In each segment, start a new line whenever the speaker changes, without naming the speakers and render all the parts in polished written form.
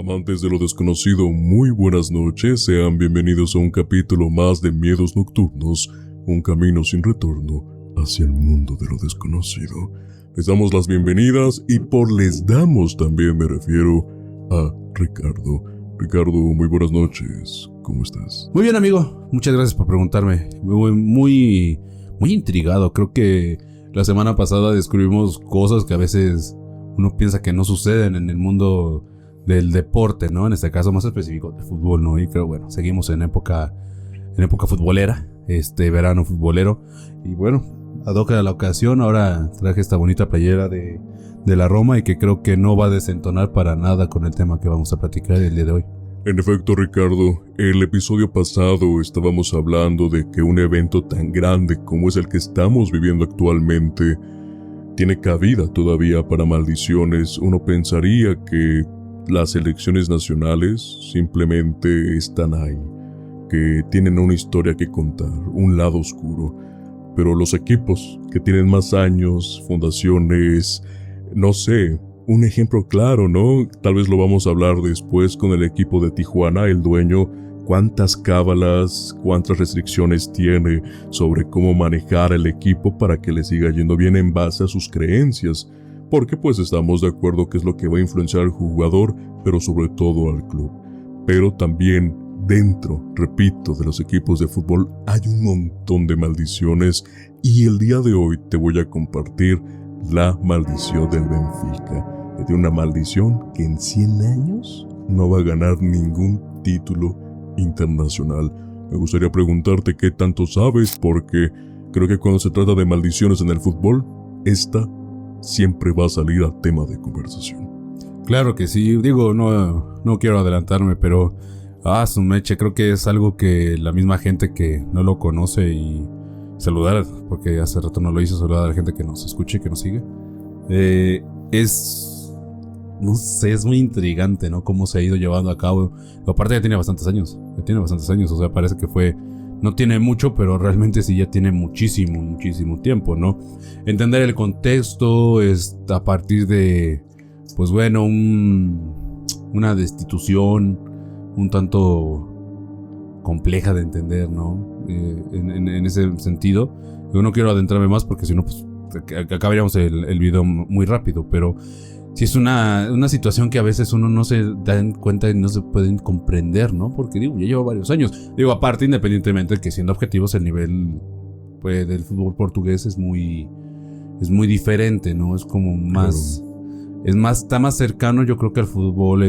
Amantes de lo desconocido, muy buenas noches, sean bienvenidos a un capítulo más de Miedos Nocturnos, un camino sin retorno hacia el mundo de lo desconocido. Les damos las bienvenidas y por les damos también me refiero a Ricardo. Ricardo, muy buenas noches, ¿cómo estás?
Muy bien, amigo, muchas gracias por preguntarme. Muy intrigado, creo que la semana pasada descubrimos cosas que a veces uno piensa que no suceden en el mundo del deporte, ¿no? En este caso más específico del fútbol, ¿no? Y creo, bueno, seguimos en época futbolera, verano futbolero. Y bueno, ad hoc a la ocasión, ahora traje esta bonita playera de la Roma y que creo que no va a desentonar para nada con el tema que vamos a platicar el día de hoy.
En efecto, Ricardo, el episodio pasado estábamos hablando de que un evento tan grande como es el que estamos viviendo actualmente tiene cabida todavía para maldiciones. Uno pensaría que las selecciones nacionales simplemente están ahí, que tienen una historia que contar, un lado oscuro. Pero los equipos que tienen más años, fundaciones, no sé, un ejemplo claro, ¿no? Tal vez lo vamos a hablar después con el equipo de Tijuana, el dueño, cuántas cábalas, cuántas restricciones tiene sobre cómo manejar el equipo para que le siga yendo bien en base a sus creencias. Porque pues estamos de acuerdo que es lo que va a influenciar al jugador, pero sobre todo al club. Pero también dentro, repito, de los equipos de fútbol hay un montón de maldiciones y el día de hoy te voy a compartir la maldición del Benfica. De una maldición que en 100 años no va a ganar ningún título internacional. Me gustaría preguntarte qué tanto sabes, porque creo que cuando se trata de maldiciones en el fútbol, esta siempre va a salir a tema de conversación.
Claro que sí, digo, no quiero adelantarme, pero su meche, creo que es algo que la misma gente que no lo conoce y saludar, porque hace rato no lo hice, saludar a la gente que nos escuche y que nos sigue. No sé, es muy intrigante, ¿no? Cómo se ha ido llevando a cabo. Aparte ya tiene bastantes años, o sea, parece que no tiene mucho, pero realmente sí ya tiene muchísimo tiempo, ¿no? Entender el contexto es a partir de, pues bueno, una destitución un tanto compleja de entender, ¿no? En ese sentido. Yo no quiero adentrarme más porque si no, pues acabaríamos el video muy rápido, pero sí es una situación que a veces uno no se da cuenta y no se pueden comprender, ¿no? Porque digo, ya lleva varios años. Digo, aparte, independientemente de que siendo objetivos el nivel pues, del fútbol portugués es muy diferente, ¿no? Es como más, claro. Está más cercano, yo creo, que al fútbol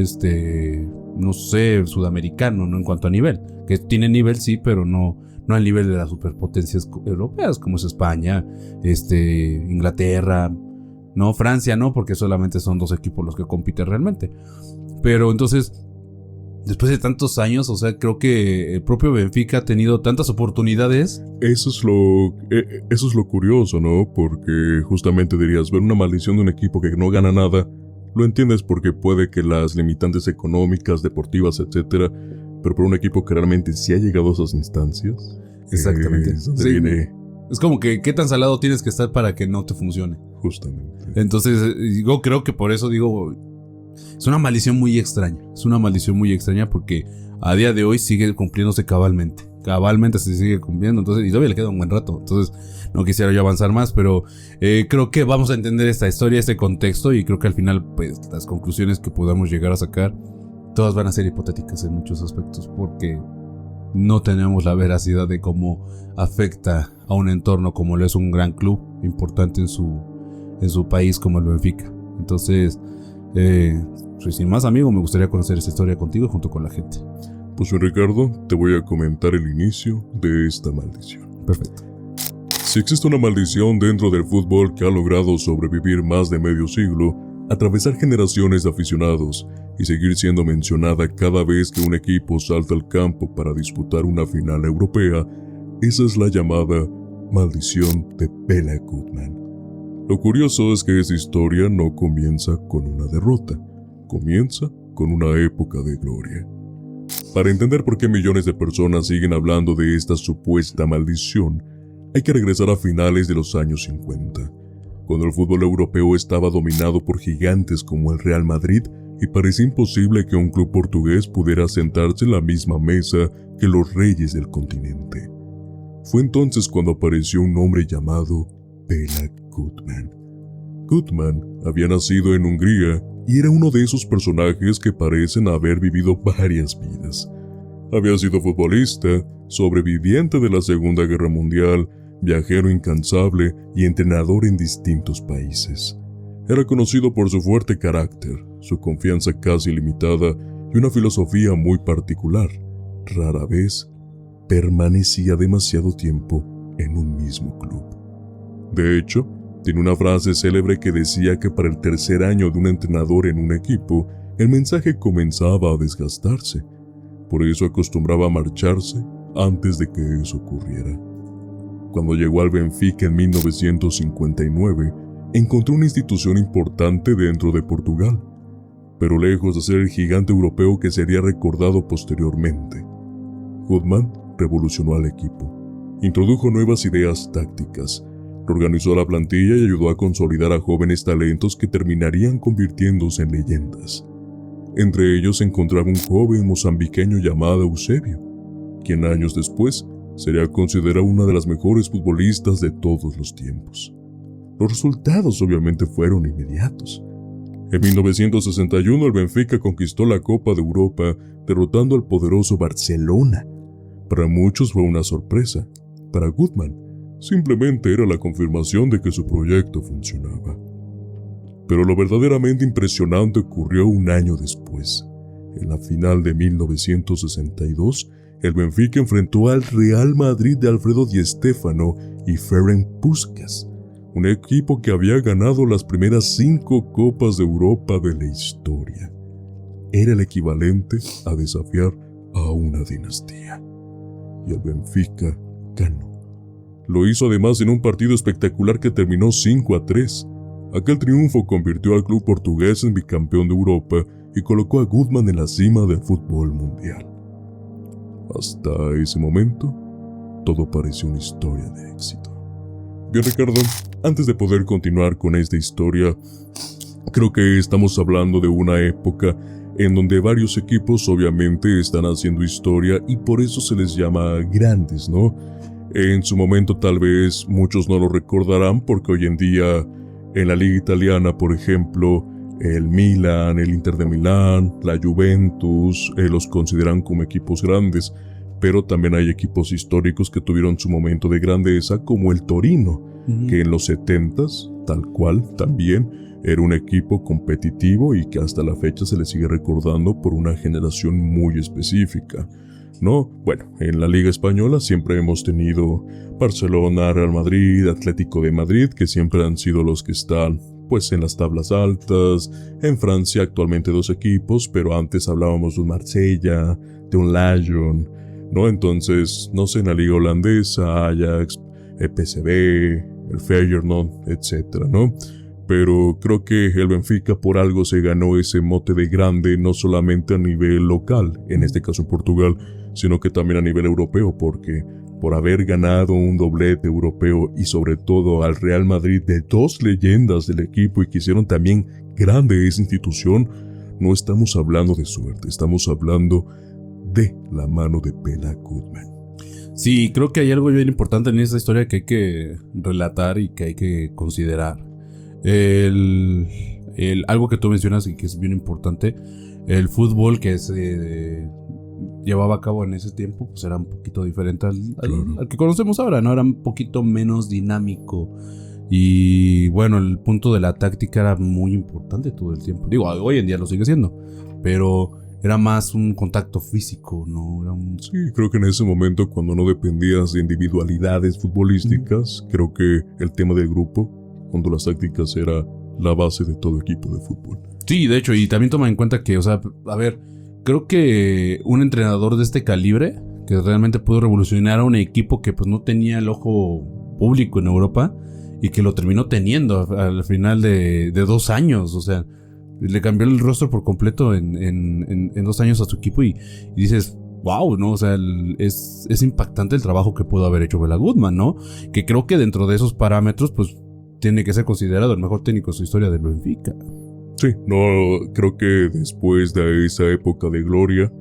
no sé, sudamericano, ¿no? En cuanto a nivel, que tiene nivel sí, pero no al nivel de las superpotencias europeas como es España, Inglaterra, no, Francia no, porque solamente son 2 equipos los que compiten realmente. Pero entonces, después de tantos años, o sea, creo que el propio Benfica ha tenido tantas oportunidades.
Eso es lo curioso, ¿no? Porque justamente dirías, ver una maldición de un equipo que no gana nada, lo entiendes porque puede que las limitantes económicas, deportivas, etcétera, pero por un equipo que realmente sí ha llegado a esas instancias.
Exactamente.
Sí. Viene...
Es como que qué tan salado tienes que estar para que no te funcione.
Justamente.
Entonces, yo creo que por eso digo, es una maldición muy extraña. Es una maldición muy extraña porque a día de hoy sigue cumpliéndose cabalmente. Cabalmente se sigue cumpliendo. Entonces, y todavía le queda un buen rato. Entonces, no quisiera yo avanzar más, pero creo que vamos a entender esta historia, este contexto, y creo que al final, pues, las conclusiones que podamos llegar a sacar, todas van a ser hipotéticas en muchos aspectos, porque no tenemos la veracidad de cómo afecta a un entorno como lo es un gran club importante en su país como el Benfica. Entonces, sin más, amigo, me gustaría conocer esta historia contigo junto con la gente.
Pues Ricardo, te voy a comentar el inicio de esta maldición.
Perfecto.
Si existe una maldición dentro del fútbol que ha logrado sobrevivir más de medio siglo, atravesar generaciones de aficionados y seguir siendo mencionada cada vez que un equipo salta al campo para disputar una final europea, esa es la llamada maldición de Bela Goodman. Lo curioso es que esta historia no comienza con una derrota, comienza con una época de gloria. Para entender por qué millones de personas siguen hablando de esta supuesta maldición, hay que regresar a finales de los años 50, cuando el fútbol europeo estaba dominado por gigantes como el Real Madrid y parecía imposible que un club portugués pudiera sentarse en la misma mesa que los reyes del continente. Fue entonces cuando apareció un hombre llamado Bela Goodman. Goodman había nacido en Hungría y era uno de esos personajes que parecen haber vivido varias vidas. Había sido futbolista, sobreviviente de la Segunda Guerra Mundial, viajero incansable y entrenador en distintos países. Era conocido por su fuerte carácter, su confianza casi ilimitada y una filosofía muy particular. Rara vez permanecía demasiado tiempo en un mismo club. De hecho, tiene una frase célebre que decía que para el tercer año de un entrenador en un equipo, el mensaje comenzaba a desgastarse. Por eso acostumbraba a marcharse antes de que eso ocurriera. Cuando llegó al Benfica en 1959, encontró una institución importante dentro de Portugal, pero lejos de ser el gigante europeo que sería recordado posteriormente. Goodman revolucionó al equipo, introdujo nuevas ideas tácticas, reorganizó la plantilla y ayudó a consolidar a jóvenes talentos que terminarían convirtiéndose en leyendas. Entre ellos se encontraba un joven mozambiqueño llamado Eusebio, quien años después sería considerado una de las mejores futbolistas de todos los tiempos. Los resultados obviamente fueron inmediatos. En 1961 el Benfica conquistó la Copa de Europa derrotando al poderoso Barcelona. Para muchos fue una sorpresa. Para Goodman, simplemente era la confirmación de que su proyecto funcionaba. Pero lo verdaderamente impresionante ocurrió un año después. En la final de 1962, el Benfica enfrentó al Real Madrid de Alfredo Di Stéfano y Ferenc Puskás, un equipo que había ganado las primeras 5 Copas de Europa de la historia. Era el equivalente a desafiar a una dinastía. Y el Benfica ganó. Lo hizo además en un partido espectacular que terminó 5-3. Aquel triunfo convirtió al club portugués en bicampeón de Europa y colocó a Goodman en la cima del fútbol mundial. Hasta ese momento, todo pareció una historia de éxito. Bien, Ricardo, antes de poder continuar con esta historia, creo que estamos hablando de una época en donde varios equipos obviamente están haciendo historia y por eso se les llama grandes, ¿no? En su momento tal vez muchos no lo recordarán porque hoy en día en la liga italiana, por ejemplo, el Milan, el Inter de Milán, la Juventus, los consideran como equipos grandes, pero también hay equipos históricos que tuvieron su momento de grandeza, como el Torino, que en los 70s, tal cual, también era un equipo competitivo y que hasta la fecha se le sigue recordando por una generación muy específica, ¿no? Bueno, en la Liga Española siempre hemos tenido Barcelona, Real Madrid, Atlético de Madrid, que siempre han sido los que están pues en las tablas altas. En Francia actualmente 2 equipos, pero antes hablábamos de un Marsella, de un Lyon, ¿no? Entonces, no sé, en la liga holandesa, Ajax, PSV, el Feyenoord, etcétera, ¿no? Pero creo que el Benfica por algo se ganó ese mote de grande, no solamente a nivel local, en este caso en Portugal, sino que también a nivel europeo, porque por haber ganado un doblete europeo y sobre todo al Real Madrid de 2 leyendas del equipo y que hicieron también grande esa institución, no estamos hablando de suerte, estamos hablando de la mano de Bela Goodman.
Sí, creo que hay algo bien importante en esta historia que hay que relatar y que hay que considerar. Algo que tú mencionas y que es bien importante, el fútbol que se llevaba a cabo en ese tiempo pues era un poquito diferente al que conocemos ahora, ¿no? Era un poquito menos dinámico y bueno, el punto de la táctica era muy importante todo el tiempo. Digo, hoy en día lo sigue siendo, pero era más un contacto físico, ¿no?
Sí, creo que en ese momento cuando no dependías de individualidades futbolísticas, creo que el tema del grupo, cuando las tácticas era la base de todo equipo de fútbol.
Sí, de hecho, y también toma en cuenta que, o sea, a ver, creo que un entrenador de este calibre, que realmente pudo revolucionar a un equipo que pues no tenía el ojo público en Europa, y que lo terminó teniendo al final de 2 años, o sea, le cambió el rostro por completo en 2 años a su equipo y dices, wow, ¿no? O sea, es impactante el trabajo que pudo haber hecho Bela Goodman, ¿no? Que creo que dentro de esos parámetros, pues, tiene que ser considerado el mejor técnico de su historia del Benfica.
Sí, no, creo que después de esa época de gloria,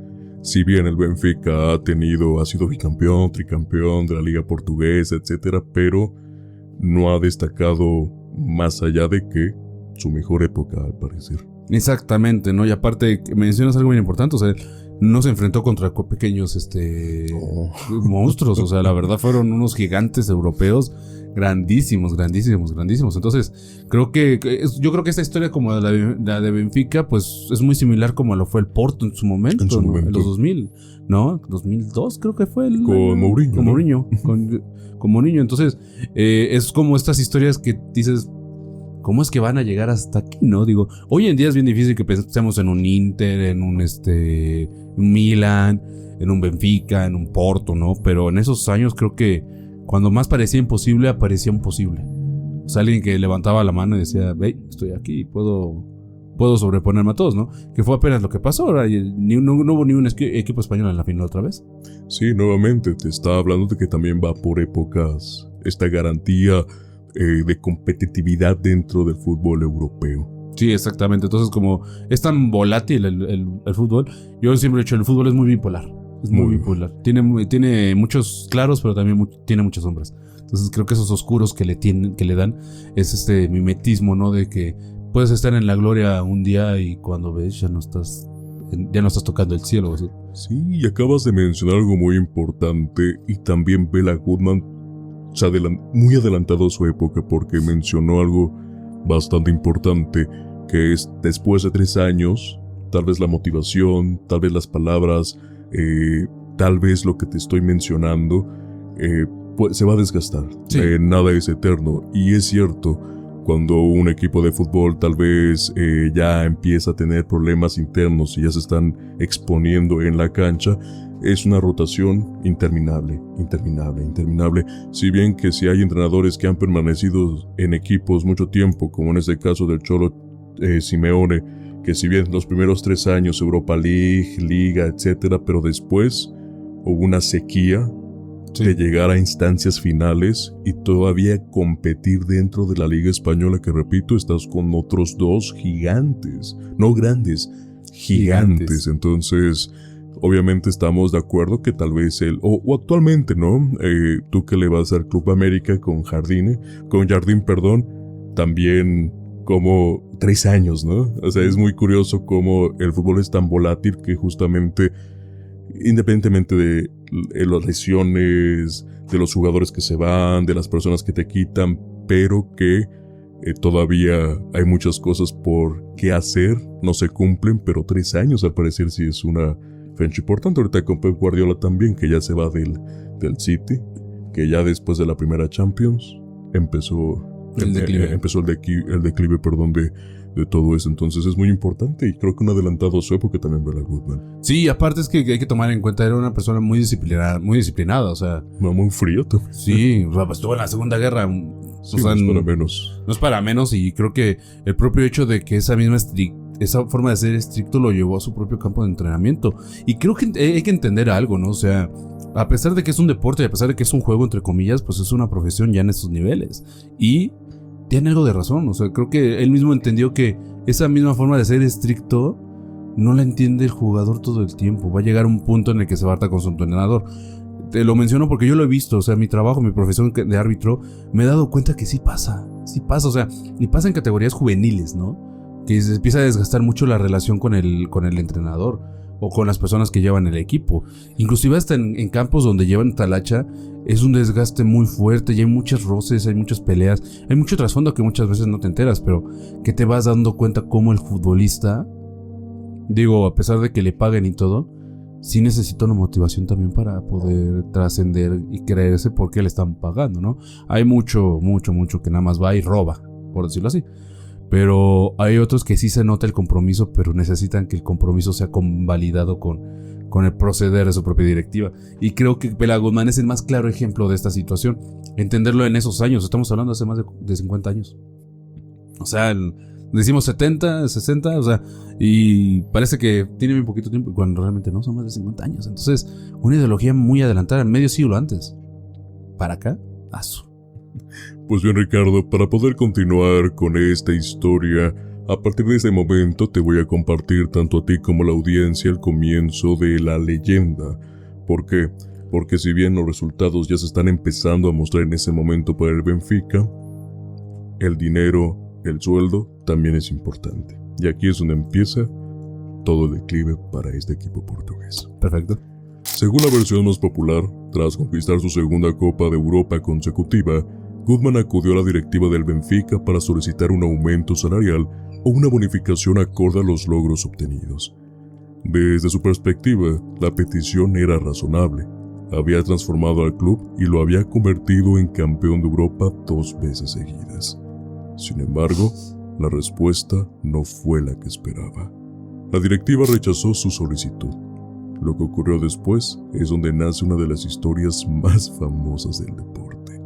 si bien el Benfica ha sido bicampeón, tricampeón de la Liga Portuguesa, etcétera, pero no ha destacado más allá de que su mejor época, al parecer.
Exactamente, ¿no? Y aparte, mencionas algo bien importante, o sea, no se enfrentó contra pequeños monstruos, o sea, la verdad fueron unos gigantes europeos grandísimos. Entonces, yo creo que esta historia como la de Benfica, pues es muy similar como lo fue el Porto en su momento, en los 2000, ¿no? 2002 creo que fue
con Mourinho.
Con Mourinho, con Mourinho. Entonces, es como estas historias que dices, ¿cómo es que van a llegar hasta aquí, no? Digo, hoy en día es bien difícil que pensemos en un Inter, en un Milan, en un Benfica, en un Porto, ¿no? Pero en esos años creo que cuando más parecía imposible, aparecía un posible. O sea, alguien que levantaba la mano y decía, hey, estoy aquí, puedo sobreponerme a todos, ¿no? Que fue apenas lo que pasó. Ahora no hubo ni un equipo español en la final otra vez.
Sí, nuevamente, te estaba hablando de que también va por épocas esta garantía de competitividad dentro del fútbol europeo.
Sí, exactamente. Entonces, como es tan volátil el fútbol, yo siempre he dicho, el fútbol es muy bipolar. Es muy bipolar. Tiene muchos claros, pero también tiene muchas sombras. Entonces, creo que esos oscuros que le dan es este mimetismo, ¿no? De que puedes estar en la gloria un día y cuando ves ya no estás tocando el cielo. ¿Sí?
Sí, y acabas de mencionar algo muy importante, y también Bela Goodman se muy adelantado a su época, porque mencionó algo bastante importante, que es después de 3 años, tal vez la motivación, tal vez las palabras, tal vez lo que te estoy mencionando, pues se va a desgastar.
Sí.
Nada es eterno, y es cierto, cuando un equipo de fútbol tal vez ya empieza a tener problemas internos y ya se están exponiendo en la cancha, es una rotación interminable. Si bien que si hay entrenadores que han permanecido en equipos mucho tiempo, como en este caso del Cholo Simeone, que si bien los primeros 3 años Europa League, Liga, etcétera, pero después hubo una sequía de llegar a instancias finales y todavía competir dentro de la Liga Española, que repito, estás con otros 2 gigantes, no grandes, gigantes. Entonces, obviamente estamos de acuerdo que tal vez o actualmente, ¿no? Tú que le vas al Club América con Jardín, también como 3 años, ¿no? O sea, es muy curioso cómo el fútbol es tan volátil que justamente, independientemente de las lesiones, de los jugadores que se van, de las personas que te quitan, pero que todavía hay muchas cosas por qué hacer, no se cumplen, pero 3 años al parecer sí es una fecha importante. Ahorita con Pep Guardiola también, que ya se va del City, que ya después de la primera Champions empezó el declive de todo eso. Entonces es muy importante, y creo que un adelantado a su época también Bela Goodman.
Sí, aparte es que hay que tomar en cuenta, era una persona muy disciplinada, o sea,
muy frío también.
Sí, o sea, pues estuvo en la Segunda Guerra.
Sí, o sea, no es para menos.
No es para menos, y creo que el propio hecho de que esa forma de ser estricto lo llevó a su propio campo de entrenamiento. Y creo que hay que entender algo, ¿no? O sea, a pesar de que es un deporte y a pesar de que es un juego, entre comillas, pues es una profesión ya en estos niveles. Y tiene algo de razón, o sea, creo que él mismo entendió que esa misma forma de ser estricto no la entiende el jugador todo el tiempo. Va a llegar un punto en el que se va a hartar con su entrenador. Te lo menciono porque yo lo he visto, o sea, mi trabajo, mi profesión de árbitro, me he dado cuenta que sí pasa, o sea, y pasa en categorías juveniles, ¿no? Que se empieza a desgastar mucho la relación con el entrenador o con las personas que llevan el equipo. Inclusive hasta en campos donde llevan talacha, es un desgaste muy fuerte y hay muchos roces, hay muchas peleas, hay mucho trasfondo que muchas veces no te enteras, pero que te vas dando cuenta cómo el futbolista, digo, a pesar de que le paguen y todo, sí necesita una motivación también para poder trascender y creerse por qué le están pagando, ¿no? Hay mucho que nada más va y roba, por decirlo así. Pero hay otros que sí se nota el compromiso, pero necesitan que el compromiso sea convalidado con el proceder de su propia directiva. Y creo que Bela Goodman es el más claro ejemplo de esta situación. Entenderlo en esos años, estamos hablando hace más de 50 años. O sea, decimos 70, 60, o sea, y parece que tiene un poquito tiempo, cuando realmente no, son más de 50 años. Entonces, una ideología muy adelantada, medio siglo antes. Para acá, aso.
Pues bien, Ricardo, para poder continuar con esta historia, A partir de ese momento te voy a compartir tanto a ti como a la audiencia el comienzo de la leyenda. ¿Por qué? Porque si bien los resultados ya se están empezando a mostrar en ese momento para el Benfica, el dinero, el sueldo, también es importante. Y aquí es donde empieza todo el declive para este equipo portugués.
Perfecto.
Según la versión más popular, tras conquistar su segunda Copa de Europa consecutiva, Koeman acudió a la directiva del Benfica para solicitar un aumento salarial o una bonificación acorde a los logros obtenidos. Desde su perspectiva, la petición era razonable. Había transformado al club y lo había convertido en campeón de Europa 2 veces seguidas. Sin embargo, la respuesta no fue la que esperaba. La directiva rechazó su solicitud. Lo que ocurrió después es donde nace una de las historias más famosas del deporte.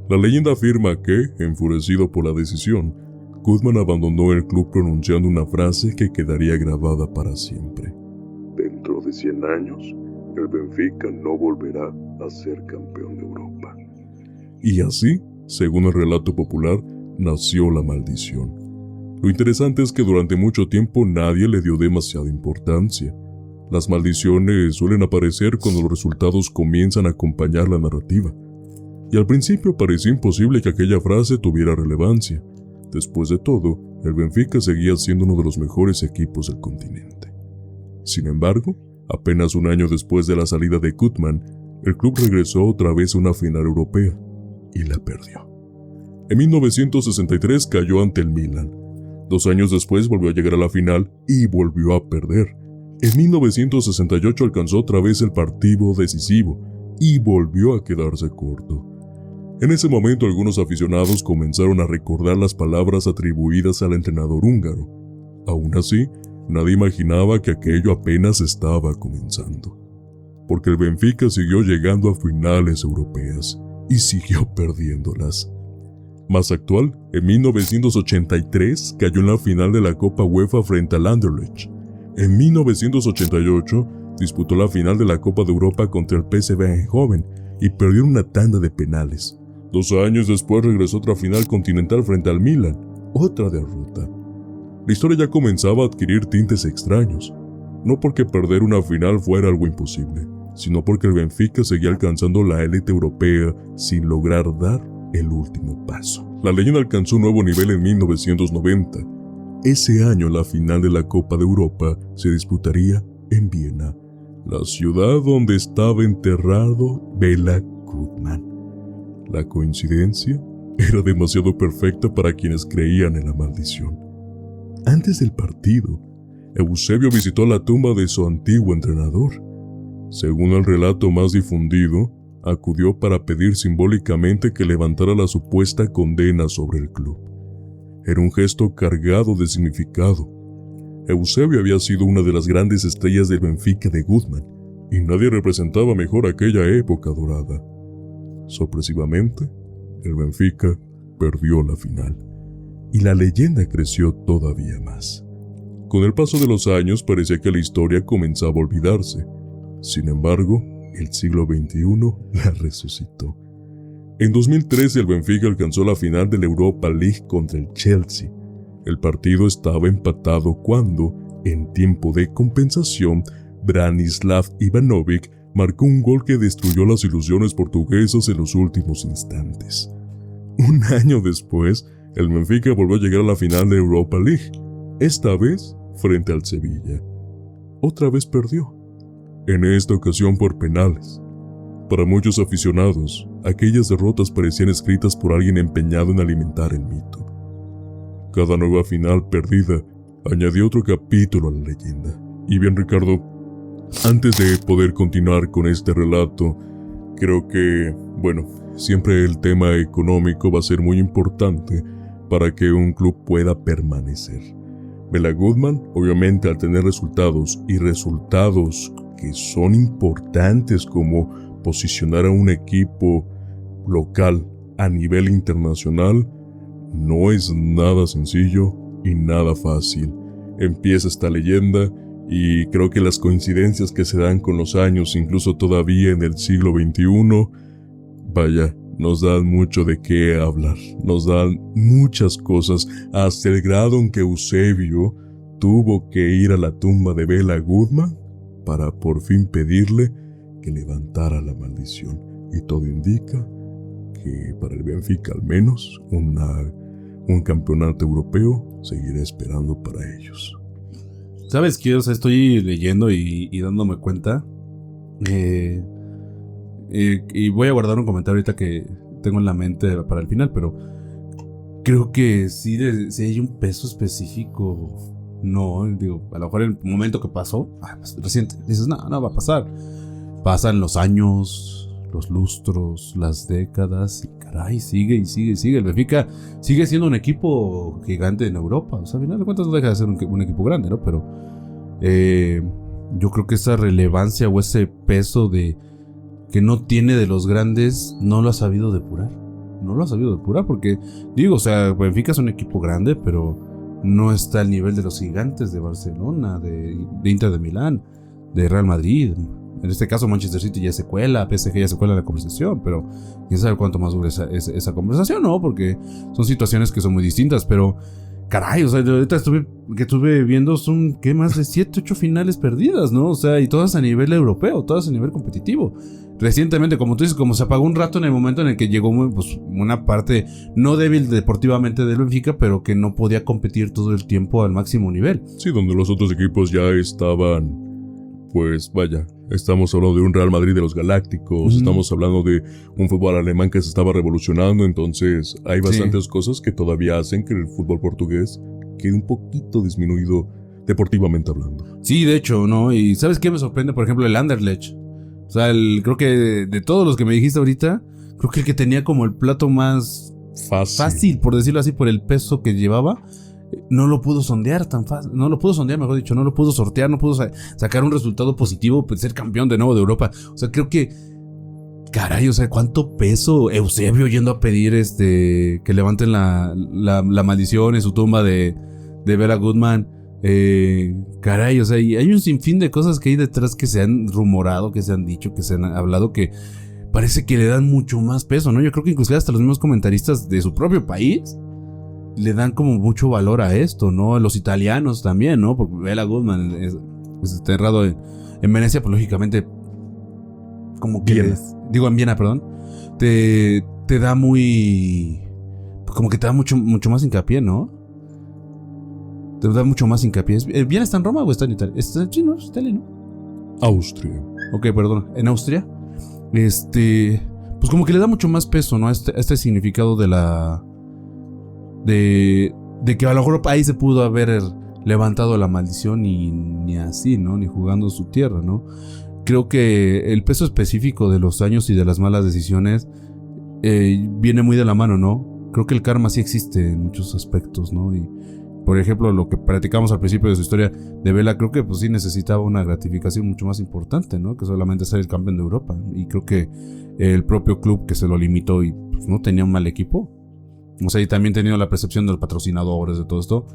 La leyenda afirma que, enfurecido por la decisión, Koeman abandonó el club pronunciando una frase que quedaría grabada para siempre. Dentro de 100 años, el Benfica no volverá a ser campeón de Europa. Y así, según el relato popular, nació la maldición. Lo interesante es que durante mucho tiempo nadie le dio demasiada importancia. Las maldiciones suelen aparecer cuando los resultados comienzan a acompañar la narrativa. Y al principio parecía imposible que aquella frase tuviera relevancia. Después de todo, el Benfica seguía siendo uno de los mejores equipos del continente. Sin embargo, apenas un año después de la salida de Koeman, el club regresó otra vez a una final europea y la perdió. En 1963 cayó ante el Milan. 2 años después volvió a llegar a la final y volvió a perder. En 1968 alcanzó otra vez el partido decisivo y volvió a quedarse corto. En ese momento algunos aficionados comenzaron a recordar las palabras atribuidas al entrenador húngaro. Aún así, nadie imaginaba que aquello apenas estaba comenzando, porque el Benfica siguió llegando a finales europeas y siguió perdiéndolas. Más actual, en 1983 cayó en la final de la Copa UEFA frente al Anderlecht. En 1988 disputó la final de la Copa de Europa contra el PSV Eindhoven y perdió en una tanda de penales. 2 años después regresó a otra final continental frente al Milan, otra derrota. La historia ya comenzaba a adquirir tintes extraños, no porque perder una final fuera algo imposible, sino porque el Benfica seguía alcanzando la élite europea sin lograr dar el último paso. La leyenda alcanzó un nuevo nivel en 1990. Ese año la final de la Copa de Europa se disputaría en Viena, la ciudad donde estaba enterrado Bela Koeman. La coincidencia era demasiado perfecta para quienes creían en la maldición. Antes del partido, Eusebio visitó la tumba de su antiguo entrenador. Según el relato más difundido, acudió para pedir simbólicamente que levantara la supuesta condena sobre el club. Era un gesto cargado de significado. Eusebio había sido una de las grandes estrellas del Benfica de Koeman, y nadie representaba mejor aquella época dorada. Sorpresivamente, el Benfica perdió la final, y la leyenda creció todavía más. Con el paso de los años parecía que la historia comenzaba a olvidarse. Sin embargo, el siglo XXI la resucitó. En 2013 el Benfica alcanzó la final de la Europa League contra el Chelsea. El partido estaba empatado cuando, en tiempo de compensación, Branislav Ivanovic marcó un gol que destruyó las ilusiones portuguesas en los últimos instantes. Un año después, el Benfica volvió a llegar a la final de Europa League, esta vez frente al Sevilla. Otra vez perdió, en esta ocasión por penales. Para muchos aficionados, aquellas derrotas parecían escritas por alguien empeñado en alimentar el mito. Cada nueva final perdida añadió otro capítulo a la leyenda. Y bien, Ricardo, antes de poder continuar con este relato, creo que, siempre el tema económico va a ser muy importante para que un club pueda permanecer. Bela Koeman, obviamente, al tener resultados que son importantes como posicionar a un equipo local a nivel internacional, no es nada sencillo y nada fácil. Empieza esta leyenda y creo que las coincidencias que se dan con los años, incluso todavía en el siglo XXI, nos dan mucho de qué hablar, nos dan muchas cosas, hasta el grado en que Eusebio tuvo que ir a la tumba de Bela Goodman para por fin pedirle que levantara la maldición. Y todo indica que para el Benfica al menos un campeonato europeo seguirá esperando para ellos.
¿Sabes qué? O sea, estoy leyendo y dándome cuenta. Y voy a guardar un comentario ahorita que tengo en la mente para el final, pero creo que sí hay un peso específico. No, digo, a lo mejor en el momento que pasó, pues reciente, dices, no va a pasar. Pasan los años, los lustros, las décadas, y caray, sigue. El Benfica sigue siendo un equipo gigante en Europa. O sea, al final de cuentas no deja de ser un equipo grande, ¿no? Pero yo creo que esa relevancia o ese peso de que no tiene de los grandes, no lo ha sabido depurar. No lo ha sabido depurar porque, digo, o sea, Benfica es un equipo grande, pero no está al nivel de los gigantes de Barcelona, de Inter de Milán, de Real Madrid. En este caso Manchester City ya se cuela, PSG ya se cuela en la conversación, pero quién sabe cuánto más dure esa conversación, ¿no? Porque son situaciones que son muy distintas, pero caray, o sea, ahorita estuve viendo son, ¿qué? Más de 7, 8 finales perdidas, ¿no? O sea, y todas a nivel europeo, todas a nivel competitivo. Recientemente, como tú dices, como se apagó un rato en el momento en el que llegó pues, una parte no débil deportivamente del Benfica, pero que no podía competir todo el tiempo al máximo nivel.
Sí, donde los otros equipos ya estaban, pues vaya, estamos hablando de un Real Madrid de los Galácticos, estamos hablando de un fútbol alemán que se estaba revolucionando, entonces hay bastantes cosas que todavía hacen que el fútbol portugués quede un poquito disminuido deportivamente hablando.
Sí, de hecho, ¿no? Y ¿sabes qué me sorprende? Por ejemplo, el Anderlecht. O sea, creo que de todos los que me dijiste ahorita, creo que el que tenía como el plato más fácil, por decirlo así, por el peso que llevaba, no lo pudo sondear tan fácil. No lo pudo sondear, mejor dicho, no lo pudo sortear, no pudo sacar un resultado positivo, pues ser campeón de nuevo de Europa. O sea, creo que, caray, o sea, cuánto peso Eusebio yendo a pedir que levanten la maldición en su tumba de Bela Goodman. Caray, o sea, y hay un sinfín de cosas que hay detrás que se han rumorado, que se han dicho, que se han hablado, que parece que le dan mucho más peso, ¿no? Yo creo que inclusive hasta los mismos comentaristas de su propio país le dan como mucho valor a esto, ¿no? Los italianos también, ¿no? Porque Bela Goodman está enterrado en Venecia, pues lógicamente, como que en Viena, perdón, te da muy, como que te da mucho más hincapié, ¿no? Te da mucho más hincapié. ¿Viena está en Roma o está en Italia? Sí, no, es Italia, ¿no?
Austria.
Ok, perdón. ¿En Austria? Pues como que le da mucho más peso, ¿no? A este significado de que a lo mejor ahí se pudo haber levantado la maldición y ni así, ¿no? Ni jugando su tierra, ¿no? Creo que el peso específico de los años y de las malas decisiones viene muy de la mano, ¿no? Creo que el karma sí existe en muchos aspectos, ¿no? Y por ejemplo, lo que platicamos al principio de su historia de Bela, creo que pues sí necesitaba una gratificación mucho más importante, ¿no? Que solamente ser el campeón de Europa. Y creo que el propio club que se lo limitó y pues, no tenía un mal equipo. O sea, y también teniendo la percepción de los patrocinadores, de todo esto,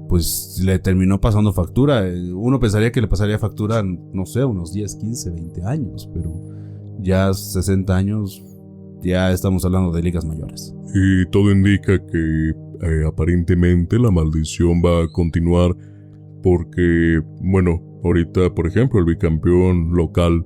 pues le terminó pasando factura. Uno pensaría que le pasaría factura, no sé, unos 10, 15, 20 años, pero ya 60 años, ya estamos hablando de ligas mayores.
Y todo indica que aparentemente la maldición va a continuar porque, bueno, ahorita, por ejemplo, el bicampeón local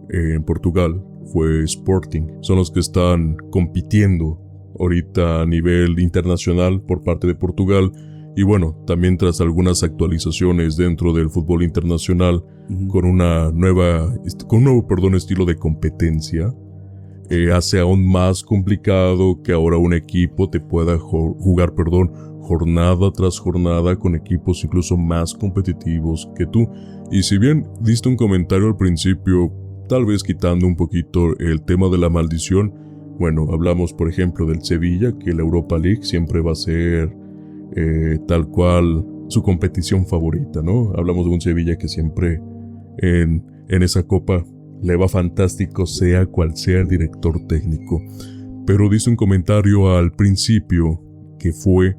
en Portugal fue Sporting. Son los que están compitiendo ahorita a nivel internacional por parte de Portugal. Y bueno, también tras algunas actualizaciones dentro del fútbol internacional, con un nuevo estilo de competencia, hace aún más complicado que ahora un equipo te pueda jugar jornada tras jornada con equipos incluso más competitivos que tú. Y si bien diste un comentario al principio, tal vez quitando un poquito el tema de la maldición, bueno, hablamos por ejemplo del Sevilla, que la Europa League siempre va a ser tal cual su competición favorita, ¿no? Hablamos de un Sevilla que siempre en esa copa le va fantástico, sea cual sea el director técnico. Pero dice un comentario al principio que fue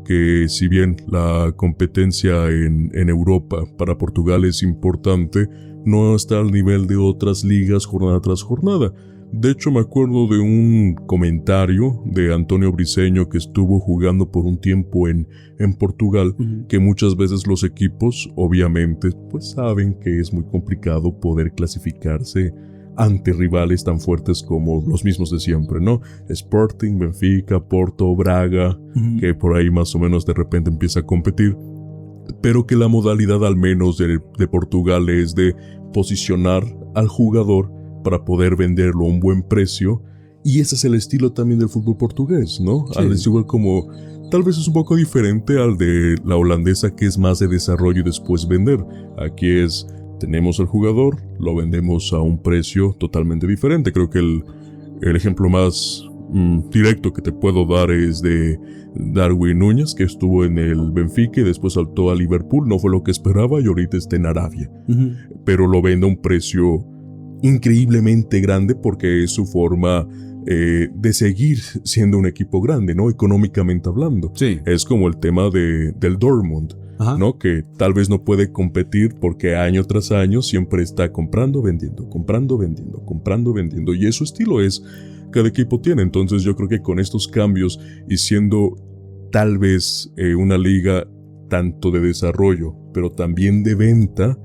que si bien la competencia en Europa para Portugal es importante, no está al nivel de otras ligas jornada tras jornada. De hecho, me acuerdo de un comentario de Antonio Briceño, que estuvo jugando por un tiempo en Portugal, que muchas veces los equipos, obviamente, pues saben que es muy complicado poder clasificarse ante rivales tan fuertes como los mismos de siempre, ¿no? Sporting, Benfica, Porto, Braga, que por ahí más o menos de repente empieza a competir, pero que la modalidad al menos de Portugal es de posicionar al jugador para poder venderlo a un buen precio, y ese es el estilo también del fútbol portugués, ¿no?
Sí.
Al igual como, tal vez es un poco diferente al de la holandesa, que es más de desarrollo y después vender. Aquí tenemos al jugador, lo vendemos a un precio totalmente diferente. Creo que el ejemplo más directo que te puedo dar es de Darwin Núñez, que estuvo en el Benfica y después saltó a Liverpool, no fue lo que esperaba y ahorita está en Arabia. Pero lo vende a un precio increíblemente grande porque es su forma de seguir siendo un equipo grande, ¿no? Económicamente hablando.
Sí.
Es como el tema del Dortmund, ¿no? Que tal vez no puede competir porque año tras año siempre está comprando, vendiendo, comprando, vendiendo, comprando, vendiendo. Y eso estilo es, cada equipo tiene. Entonces yo creo que con estos cambios y siendo tal vez una liga tanto de desarrollo, pero también de venta,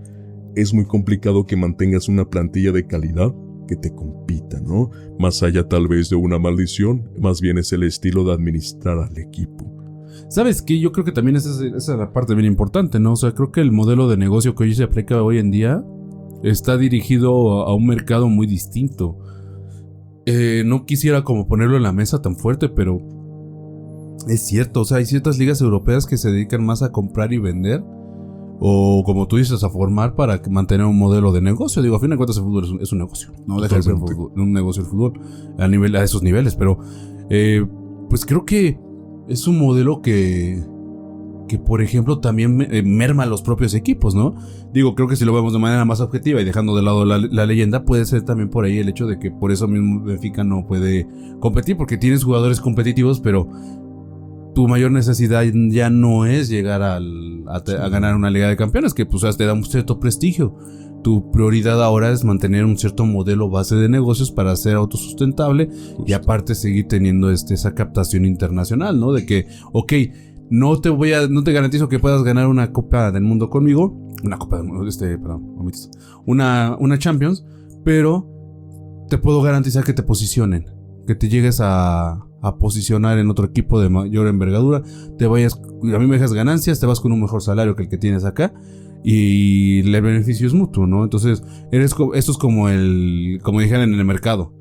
es muy complicado que mantengas una plantilla de calidad que te compita, ¿no? Más allá tal vez de una maldición, más bien es el estilo de administrar al equipo.
¿Sabes qué? Yo creo que también esa es la parte bien importante, ¿no? O sea, creo que el modelo de negocio que hoy se aplica hoy en día está dirigido a un mercado muy distinto. No quisiera como ponerlo en la mesa tan fuerte, pero es cierto. O sea, hay ciertas ligas europeas que se dedican más a comprar y vender, o como tú dices, a formar para mantener un modelo de negocio. Digo, a fin de cuentas el fútbol es un negocio. No deja de ser un negocio el fútbol a esos niveles. Pero pues creo que es un modelo que por ejemplo también merma a los propios equipos, ¿no? Digo, creo que si lo vemos de manera más objetiva y dejando de lado la leyenda, puede ser también por ahí el hecho de que por eso mismo Benfica no puede competir, porque tienes jugadores competitivos, pero tu mayor necesidad ya no es llegar a ganar una Liga de Campeones, que pues te da un cierto prestigio. Tu prioridad ahora es mantener un cierto modelo base de negocios para ser autosustentable. Justo. Y aparte seguir teniendo esa captación internacional, ¿no? De que, ok, no te garantizo que puedas ganar una Copa del Mundo conmigo, una Champions, pero te puedo garantizar que te posicionen, que te llegues a posicionar en otro equipo de mayor envergadura, a mí me dejas ganancias, te vas con un mejor salario que el que tienes acá, y el beneficio es mutuo, ¿no? Entonces, esto es como dijeron en el mercado.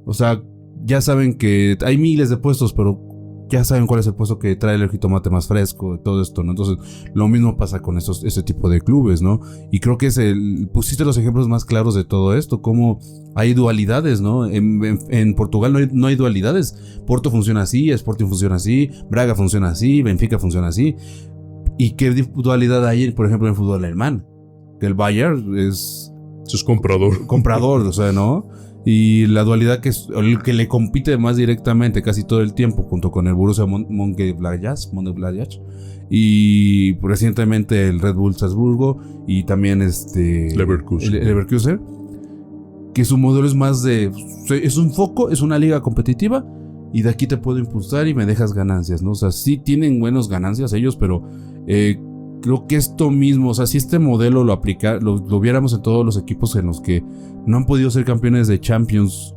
O sea, ya saben que hay miles de puestos, pero ya saben cuál es el puesto que trae el jitomate más fresco, todo esto, ¿no? Entonces, lo mismo pasa con ese tipo de clubes, ¿no? Y creo que pusiste los ejemplos más claros de todo esto, cómo hay dualidades, ¿no? En Portugal no hay dualidades. Porto funciona así, Sporting funciona así, Braga funciona así, Benfica funciona así. ¿Y qué dualidad hay, por ejemplo, en el fútbol alemán? Que el Bayern es
comprador.
Comprador, o sea, ¿no? Y la dualidad que es el que le compite más directamente casi todo el tiempo, junto con el Borussia Mönchengladbach, y recientemente el Red Bull Salzburgo y también Leverkusen, que su modelo es más es un foco, es una liga competitiva y de aquí te puedo impulsar y me dejas ganancias, ¿no? O sea, sí tienen buenas ganancias ellos, pero creo que esto mismo, o sea, si este modelo lo viéramos en todos los equipos en los que no han podido ser campeones de Champions,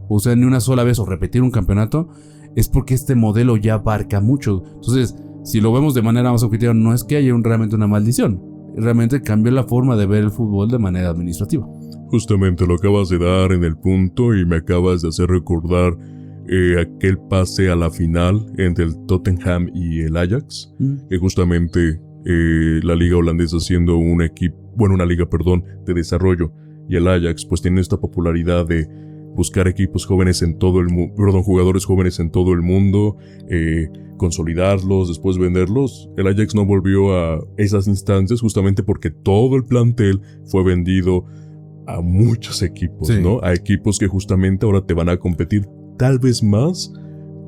o sea, ni una sola vez o repetir un campeonato, es porque este modelo ya abarca mucho. Entonces, si lo vemos de manera más objetiva, no es que haya realmente una maldición, realmente cambia la forma de ver el fútbol de manera administrativa.
Justamente lo acabas de dar en el punto y me acabas de hacer recordar aquel pase a la final entre el Tottenham y el Ajax, que justamente la liga holandesa siendo una liga de desarrollo, y el Ajax pues tiene esta popularidad de buscar equipos jóvenes en todo el mundo, jugadores jóvenes en todo el mundo, consolidarlos, después venderlos. El Ajax no volvió a esas instancias justamente porque todo el plantel fue vendido a muchos equipos, sí, ¿no? A equipos que justamente ahora te van a competir tal vez más,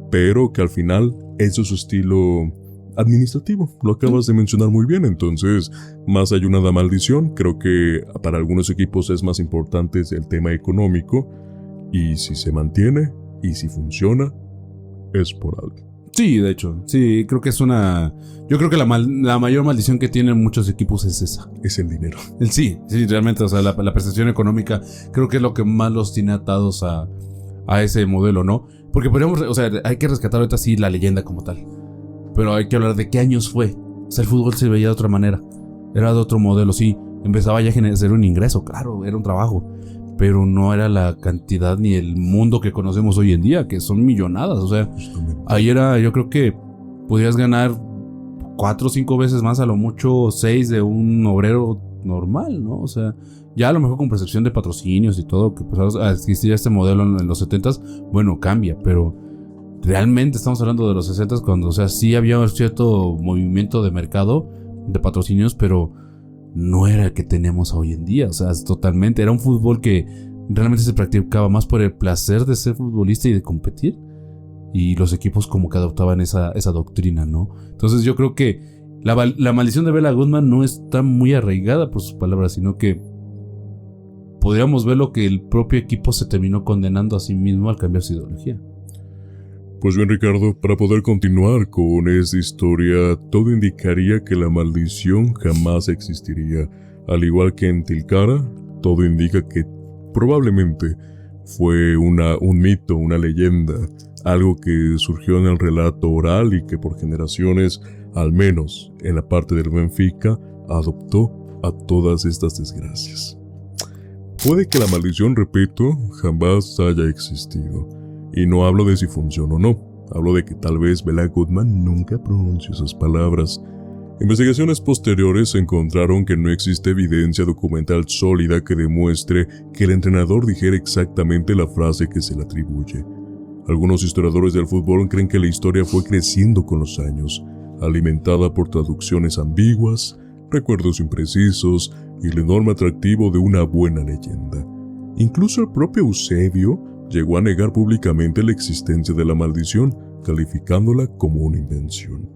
pero que al final eso es su estilo administrativo. Lo acabas de mencionar muy bien. Entonces, más hay una maldición. Creo que para algunos equipos es más importante el tema económico Y si se mantiene, y si funciona, es por algo.
Sí, de hecho, sí, creo que es una... Yo creo que la mayor maldición que tienen muchos equipos es esa.
Es el dinero.
Sí, realmente, o sea, la prestación económica creo que es lo que más los tiene atados a ese modelo, ¿no? Porque podríamos, o sea, hay que rescatar ahorita sí la leyenda como tal. Pero hay que hablar de qué años fue. O sea, el fútbol se veía de otra manera. Era de otro modelo, sí. Empezaba ya a generar un ingreso, claro, era un trabajo. Pero no era la cantidad ni el mundo que conocemos hoy en día, que son millonadas. O sea, ahí era, yo creo que podías ganar 4 o 5 veces más, a lo mucho 6 de un obrero normal, ¿no? O sea, ya a lo mejor con percepción de patrocinios y todo, que pues existía este modelo en los 70s, bueno, cambia, pero realmente estamos hablando de los 60s cuando, o sea, sí había un cierto movimiento de mercado de patrocinios, pero no era el que tenemos hoy en día. O sea, totalmente, era un fútbol que realmente se practicaba más por el placer de ser futbolista y de competir, y los equipos como que adoptaban esa doctrina, ¿no? Entonces yo creo que la maldición de Bela Goodman no está muy arraigada por sus palabras, sino que podríamos ver lo que el propio equipo se terminó condenando a sí mismo al cambiar su ideología.
Pues bien, Ricardo, para poder continuar con esta historia, todo indicaría que la maldición jamás existiría. Al igual que en Tilcara, todo indica que probablemente fue un mito, una leyenda, algo que surgió en el relato oral y que por generaciones, al menos en la parte del Benfica, adoptó a todas estas desgracias. Puede que la maldición, repito, jamás haya existido. Y no hablo de si funciona o no, hablo de que tal vez Bela Goodman nunca pronunció esas palabras. Investigaciones posteriores encontraron que no existe evidencia documental sólida que demuestre que el entrenador dijera exactamente la frase que se le atribuye. Algunos historiadores del fútbol creen que la historia fue creciendo con los años, alimentada por traducciones ambiguas, recuerdos imprecisos y el enorme atractivo de una buena leyenda. Incluso el propio Eusebio llegó a negar públicamente la existencia de la maldición, calificándola como una invención.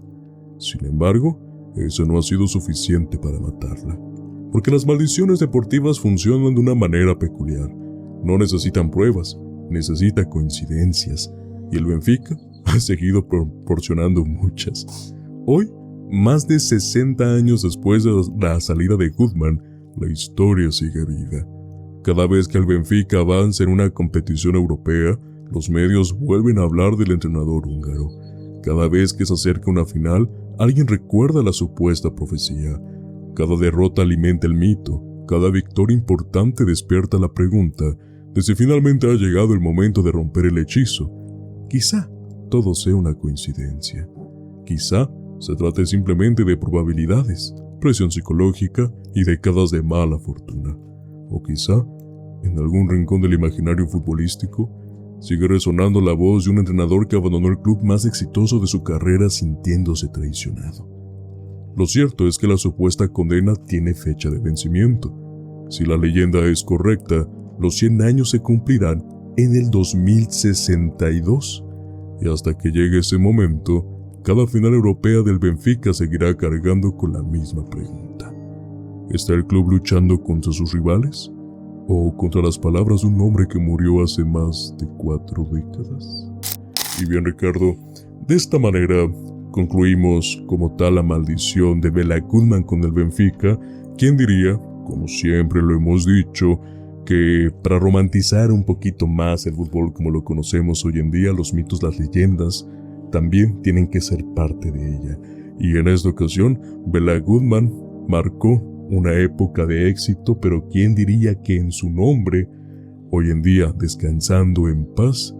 Sin embargo, eso no ha sido suficiente para matarla, porque las maldiciones deportivas funcionan de una manera peculiar. No necesitan pruebas, necesitan coincidencias, y el Benfica ha seguido proporcionando muchas. Hoy, más de 60 años después de la salida de Goodman, la historia sigue viva. Cada vez que el Benfica avanza en una competición europea, los medios vuelven a hablar del entrenador húngaro. Cada vez que se acerca una final, alguien recuerda la supuesta profecía. Cada derrota alimenta el mito. Cada victoria importante despierta la pregunta de si finalmente ha llegado el momento de romper el hechizo. Quizá todo sea una coincidencia. Quizá se trate simplemente de probabilidades, presión psicológica y décadas de mala fortuna. O quizá, en algún rincón del imaginario futbolístico, sigue resonando la voz de un entrenador que abandonó el club más exitoso de su carrera sintiéndose traicionado. Lo cierto es que la supuesta condena tiene fecha de vencimiento. Si la leyenda es correcta, los 100 años se cumplirán en el 2062. Y hasta que llegue ese momento, cada final europea del Benfica seguirá cargando con la misma pregunta. ¿Está el club luchando contra sus rivales? ¿O contra las palabras de un hombre que murió hace más de 4 décadas? Y bien, Ricardo, de esta manera concluimos como tal la maldición de Bela Goodman con el Benfica. ¿Quién diría, como siempre lo hemos dicho, que para romantizar un poquito más el fútbol como lo conocemos hoy en día, los mitos, las leyendas, también tienen que ser parte de ella? Y en esta ocasión, Bela Goodman marcó una época de éxito, pero ¿quién diría que en su nombre, hoy en día descansando en paz,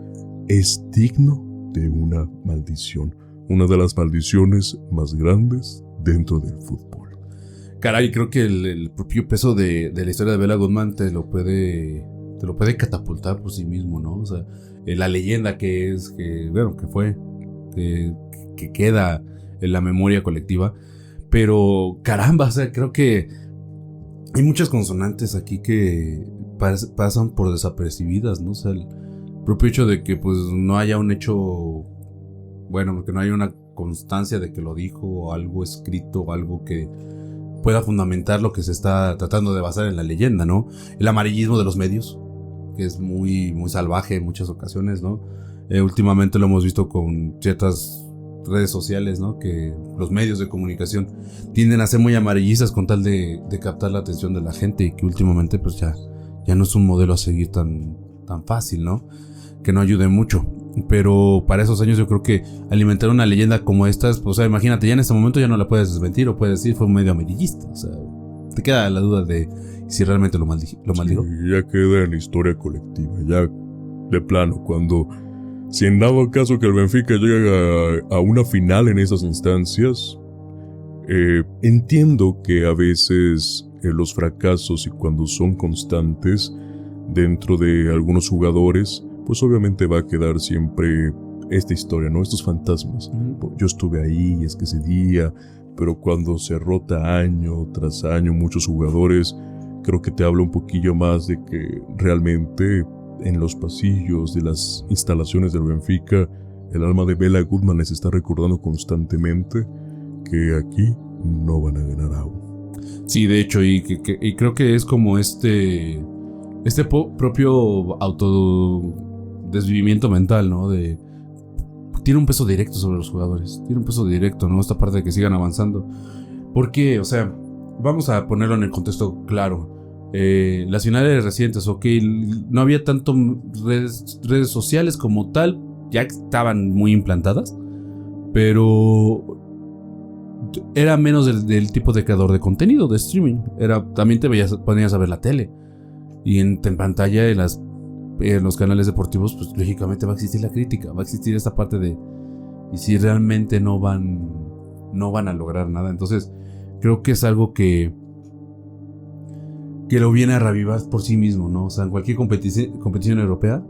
es digno de una maldición? Una de las maldiciones más grandes dentro del fútbol.
Caray, creo que el propio peso de la historia de Bela Goodman te lo puede catapultar por sí mismo, ¿no? O sea, la leyenda que fue, que queda en la memoria colectiva. Pero caramba, o sea, creo que hay muchas consonantes aquí que pasan por desapercibidas, ¿no? O sea, el propio hecho de que pues no haya un hecho, bueno, que no haya una constancia de que lo dijo, o algo escrito, o algo que pueda fundamentar lo que se está tratando de basar en la leyenda, ¿no? El amarillismo de los medios, que es muy, muy salvaje en muchas ocasiones, ¿no? Últimamente lo hemos visto con ciertas redes sociales, ¿no? Que los medios de comunicación tienden a ser muy amarillistas con tal de captar la atención de la gente, y que últimamente pues ya no es un modelo a seguir tan fácil, ¿no? Que no ayude mucho. Pero para esos años yo creo que alimentar una leyenda como estas, pues, o sea, imagínate, ya en este momento ya no la puedes desmentir o puedes decir fue un medio amarillista. O sea, te queda la duda de si realmente lo maldijo.
Sí, ya queda en la historia colectiva, ya de plano, si en dado caso que el Benfica llega a una final en esas instancias, entiendo que a veces los fracasos, y cuando son constantes dentro de algunos jugadores, pues obviamente va a quedar siempre esta historia, ¿no? Estos fantasmas. Yo estuve ahí, es que ese día, pero cuando se rota año tras año muchos jugadores, creo que te habla un poquillo más de que realmente en los pasillos de las instalaciones del Benfica, el alma de Bela Goodman les está recordando constantemente que aquí no van a ganar aún.
Sí, de hecho, y creo que es como este propio autodesvivimiento mental, ¿no? Tiene un peso directo sobre los jugadores. Tiene un peso directo, ¿no? Esta parte de que sigan avanzando. Porque, o sea, vamos a ponerlo en el contexto claro. Las finales recientes, ok, no había tanto redes sociales como tal. Ya estaban muy implantadas. Pero era menos del tipo de creador de contenido, de streaming. También ponías a ver la tele. Y en pantalla en los canales deportivos, pues lógicamente va a existir la crítica, va a existir esta parte de y si realmente no van a lograr nada. Entonces creo que es algo que lo viene a reavivar por sí mismo, ¿no? O sea, en cualquier competición europea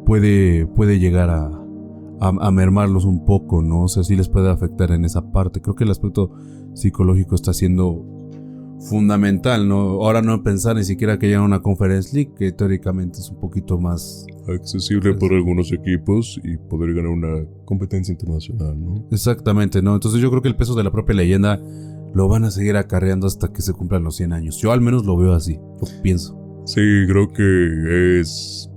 puede llegar a mermarlos un poco, ¿no? O sea, sí les puede afectar en esa parte. Creo que el aspecto psicológico está siendo fundamental, ¿no? Ahora no pensar ni siquiera que haya una Conference League, que teóricamente es un poquito más
accesible por algunos equipos y poder ganar una competencia internacional, ¿no?
Exactamente, ¿no? Entonces yo creo que el peso de la propia leyenda lo van a seguir acarreando hasta que se cumplan los 100 años. Yo al menos lo veo así, lo pienso.
Sí, creo que es...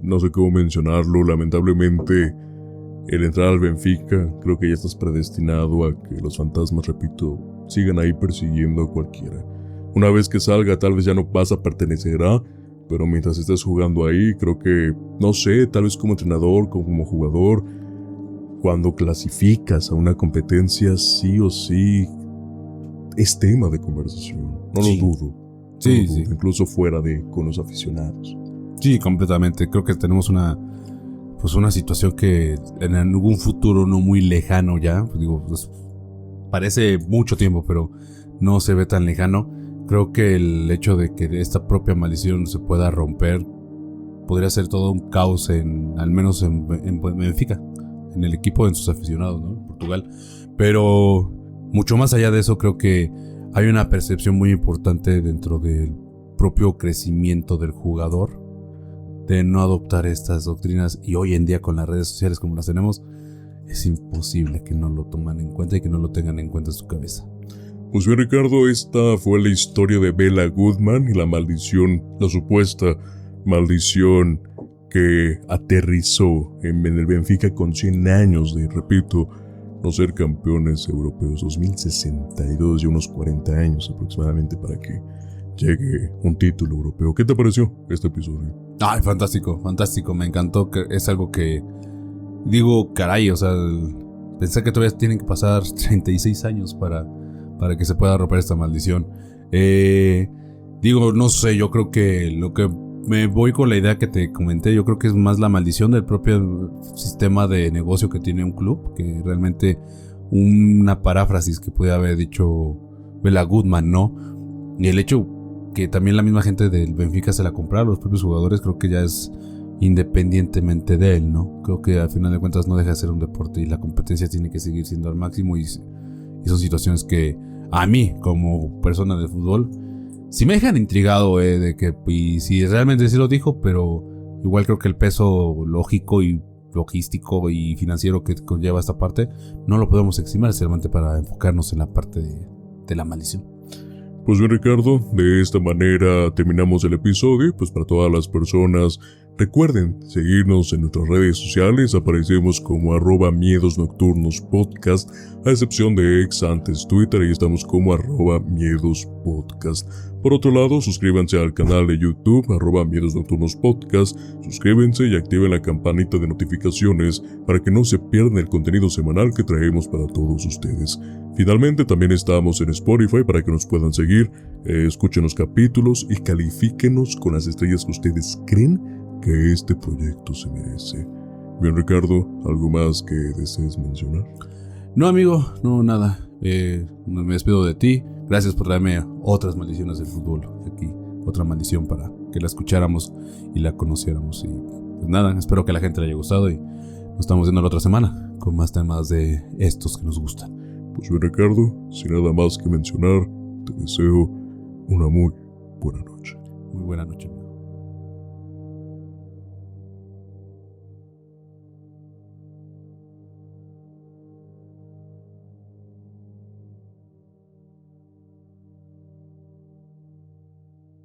no sé cómo mencionarlo, lamentablemente el entrar al Benfica, creo que ya estás predestinado a que los fantasmas, repito, sigan ahí persiguiendo a cualquiera. Una vez que salga, tal vez ya no vas a pertenecer a, pero mientras estés jugando ahí, creo que, no sé, tal vez como entrenador, como jugador, cuando clasificas a una competencia, sí o sí, es tema de conversación. No lo dudo.
Sí.
Incluso fuera con los aficionados.
Sí, completamente. Creo que tenemos una situación que en algún futuro no muy lejano ya, pues parece mucho tiempo, pero no se ve tan lejano. Creo que el hecho de que esta propia maldición se pueda romper podría ser todo un caos al menos en Benfica, en el equipo, en sus aficionados, ¿no? En Portugal. Pero mucho más allá de eso, creo que hay una percepción muy importante dentro del propio crecimiento del jugador de no adoptar estas doctrinas, y hoy en día con las redes sociales como las tenemos, es imposible que no lo tomen en cuenta y que no lo tengan en cuenta en su cabeza.
Pues bien, Ricardo, esta fue la historia de Bela Goodman y la maldición, la supuesta maldición que aterrizó en el Benfica con 100 años de, repito, no ser campeones europeos, 2062 y unos 40 años aproximadamente para que llegue un título europeo. ¿Qué te pareció este episodio?
Ay, fantástico, me encantó, que es algo que digo, caray, o sea, pensé que todavía tienen que pasar 36 años para que se pueda romper esta maldición. Digo, no sé, yo creo que lo que me voy con la idea que te comenté, yo creo que es más la maldición del propio sistema de negocio que tiene un club, que realmente una paráfrasis que puede haber dicho Bela Goodman, ¿no? Y el hecho que también la misma gente del Benfica se la compraron, los propios jugadores, creo que ya es independientemente de él, ¿no? Creo que al final de cuentas no deja de ser un deporte y la competencia tiene que seguir siendo al máximo, y son situaciones que a mí, como persona de fútbol, sí me dejan intrigado, de que, y si realmente sí lo dijo, pero igual creo que el peso lógico y logístico y financiero que conlleva esta parte no lo podemos eximir, solamente para enfocarnos en la parte de la maldición.
Pues bien, Ricardo, de esta manera terminamos el episodio. Pues para todas las personas, recuerden seguirnos en nuestras redes sociales. Aparecemos como @miedosnocturnospodcast, a excepción de ex antes Twitter, ahí estamos como @miedospodcast. Por otro lado, suscríbanse al canal de YouTube, @miedosnocturnospodcast. Suscríbanse y activen la campanita de notificaciones para que no se pierdan el contenido semanal que traemos para todos ustedes. Finalmente, también estamos en Spotify para que nos puedan seguir, escuchen los capítulos y califíquenos con las estrellas que ustedes creen que este proyecto se merece. Bien, Ricardo, ¿algo más que desees mencionar?
No, amigo, no, nada. Me despido de ti. Gracias por darme otras maldiciones del fútbol aquí. Otra maldición para que la escucháramos y la conociéramos. Y pues nada, espero que a la gente le haya gustado y nos estamos viendo la otra semana con más temas de estos que nos gustan.
Pues bien, Ricardo, sin nada más que mencionar, te deseo una muy buena noche.
Muy buena noche, amigo.